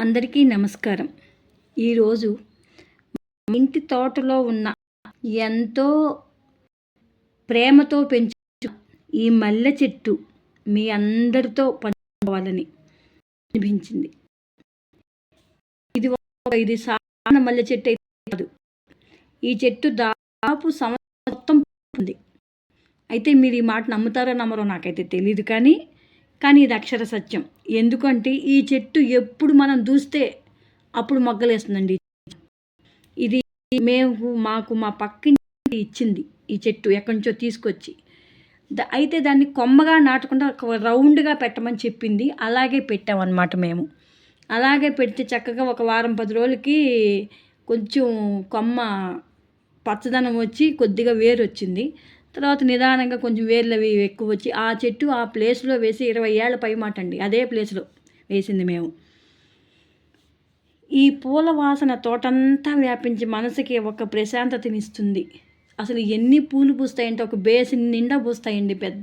అందరికీ నమస్కారం. ఈరోజు ఇంటి తోటలో ఉన్న ఎంతో ప్రేమతో పెంచు ఈ మల్లె చెట్టు మీ అందరితో పంచుకోవాలని అనిపించింది. ఇది సాధారణ మల్లె చెట్టు అయితే కాదు. ఈ చెట్టు దాదాపు సంవత్సరం మొత్తం ఉంది. అయితే మీరు ఈ మాట నమ్ముతారో నమ్మరో నాకైతే తెలియదు, కానీ ఇది అక్షర సత్యం. ఎందుకంటే ఈ చెట్టు ఎప్పుడు మనం చూస్తే అప్పుడు మొగ్గలేస్తుందండి. ఇది మాకు మా పక్కింటి ఇచ్చింది ఈ చెట్టు, ఎక్కడి నుంచో తీసుకొచ్చి. అయితే దాన్ని కొమ్మగా నాటకుండా రౌండ్గా పెట్టమని చెప్పింది. అలాగే పెట్టామన్నమాట మేము. అలాగే పెడితే చక్కగా ఒక వారం 10 రోజులకి కొంచెం కొమ్మ పచ్చదనం వచ్చి కొద్దిగా వేరు వచ్చింది. తర్వాత నిదానంగా కొంచెం వేర్లు అవి ఎక్కువ వచ్చి ఆ చెట్టు ఆ ప్లేస్లో వేసి 20 ఏళ్ల పైమాట అండి. అదే ప్లేస్లో వేసింది మేము. ఈ పూల వాసన తోటంతా వ్యాపించి మనసుకి ఒక ప్రశాంతతనిస్తుంది. అసలు ఎన్ని పూలు పూస్తాయంటే ఒక బేసిన్ నిండా పూస్తాయండి. పెద్ద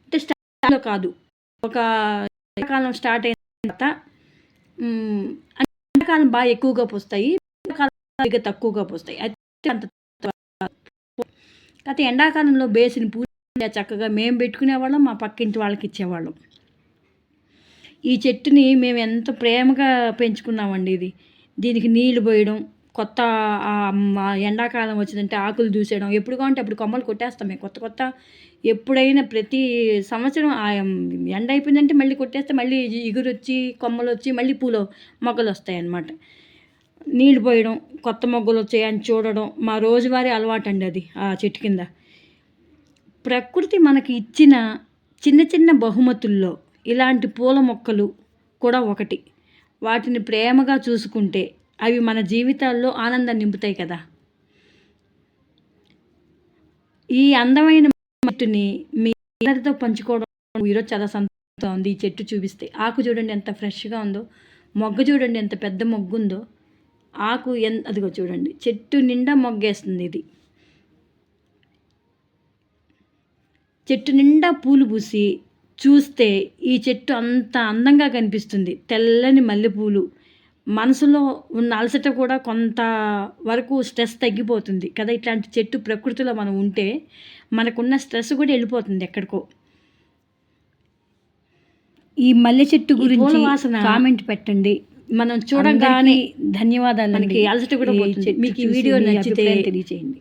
అంటే స్టార్టింగ్లో కాదు, ఒక ఎండాకాలం స్టార్ట్ అయిన తర్వాత ఎండాకాలం బాగా ఎక్కువగా పూస్తాయి, ఎండాకాలం తక్కువగా పూస్తాయి. అయితే అంత అయితే ఎండాకాలంలో బేసిన్ పూజ చక్కగా మేము పెట్టుకునేవాళ్ళం, మా పక్కింటి వాళ్ళకి ఇచ్చేవాళ్ళం. ఈ చెట్టుని మేము ఎంత ప్రేమగా పెంచుకున్నామండి. దీనికి నీళ్లు పోయడం, కొత్త ఎండాకాలం వచ్చిందంటే ఆకులు దూసేయడం, ఎప్పుడు కావాలంటే అప్పుడు కొమ్మలు కొట్టేస్తాం మేము. కొత్త ఎప్పుడైనా ప్రతి సంవత్సరం ఎండ అయిపోయిందంటే మళ్ళీ కొట్టేస్తే మళ్ళీ ఇగురు వచ్చి కొమ్మలు వచ్చి మళ్ళీ మొగ్గలు వస్తాయి అన్నమాట. నీళ్ళు పోయడం, కొత్త మొగ్గలు వచ్చాయని చూడడం మా రోజువారీ అలవాటు అండి. అది ఆ చెట్టు కింద ప్రకృతి మనకి ఇచ్చిన చిన్న చిన్న బహుమతుల్లో ఇలాంటి పూల మొక్కలు కూడా ఒకటి. వాటిని ప్రేమగా చూసుకుంటే అవి మన జీవితాల్లో ఆనందాన్ని నింపుతాయి కదా. ఈ అందమైన చెట్టుని మీ అందరితో పంచుకోవడం ఈరోజు చాలా సంతోషంగా ఉంది. ఈ చెట్టు చూపిస్తే ఆకు చూడండి ఎంత ఫ్రెష్గా ఉందో, మొగ్గ చూడండి ఎంత పెద్ద మొగ్గు ఉందో, ఆకు అదిగో చూడండి చెట్టు నిండా మొగ్గేస్తుంది. ఇది చెట్టు నిండా పూలు పూసి చూస్తే ఈ చెట్టు అంత అందంగా కనిపిస్తుంది. తెల్లని మల్లెపూలు, మనసులో ఉన్న అలసట కూడా కొంత వరకు స్ట్రెస్ తగ్గిపోతుంది కదా. ఇట్లాంటి చెట్టు ప్రకృతిలో మనం ఉంటే మనకున్న స్ట్రెస్ కూడా వెళ్ళిపోతుంది ఎక్కడికో. ఈ మల్లె చెట్టు గురించి కామెంట్ పెట్టండి. మనం చూడగానే ధన్యవాదాలు. మనకి అలసట కూడా పోతుంది. మీకు ఈ వీడియో నచ్చితే తెలియచేయండి.